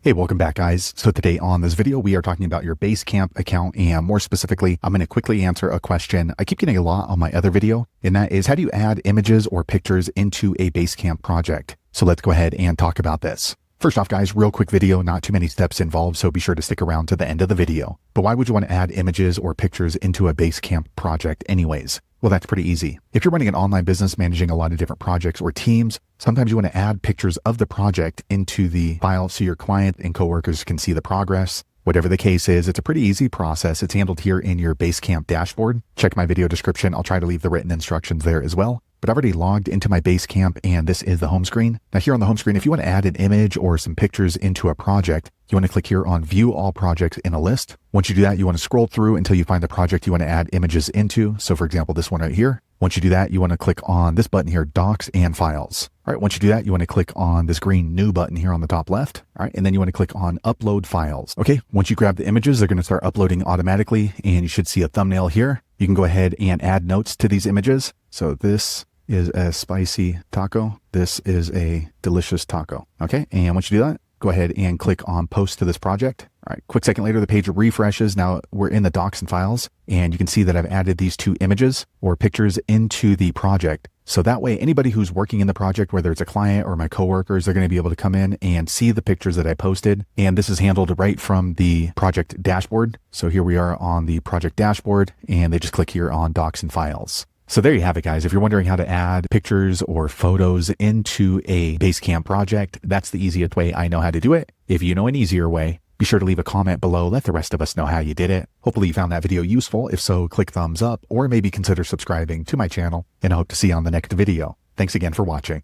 Hey, welcome back guys. So today on this video, we are talking about your Basecamp account, and more specifically, I'm going to quickly answer a question I keep getting a lot on my other video, and that is how do you add images or pictures into a Basecamp project? So let's go ahead and talk about this. First off guys, real quick video, not too many steps involved, so be sure to stick around to the end of the video. But why would you want to add images or pictures into a Basecamp project anyways? Well, that's pretty easy. If you're running an online business managing a lot of different projects or teams, sometimes you want to add pictures of the project into the file so your client and coworkers can see the progress. Whatever the case is, it's a pretty easy process. It's handled here in your Basecamp dashboard. Check my video description. I'll try to leave the written instructions there as well. But I've already logged into my Basecamp and this is the home screen. Now here on the home screen, if you want to add an image or some pictures into a project, you want to click here on View All Projects in a List. Once you do that, you want to scroll through until you find the project you want to add images into. So for example, this one right here. Once you do that, you want to click on this button here, Docs and Files. All right, once you do that, you want to click on this green New button here on the top left. All right, and then you want to click on Upload Files. Okay, once you grab the images, they're going to start uploading automatically, and you should see a thumbnail here. You can go ahead and add notes to these images. So this is a spicy taco. This is a delicious taco. Okay, and once you do that, go ahead and click on Post to this project. All right, quick second later, the page refreshes. Now we're in the Docs and Files, and you can see that I've added these two images or pictures into the project. So that way, anybody who's working in the project, whether it's a client or my coworkers, they're going to be able to come in and see the pictures that I posted. And this is handled right from the project dashboard. So here we are on the project dashboard, and they just click here on Docs and Files. So there you have it, guys. If you're wondering how to add pictures or photos into a Basecamp project, that's the easiest way I know how to do it. If you know an easier way, be sure to leave a comment below. Let the rest of us know how you did it. Hopefully you found that video useful. If so, click thumbs up or maybe consider subscribing to my channel, and I hope to see you on the next video. Thanks again for watching.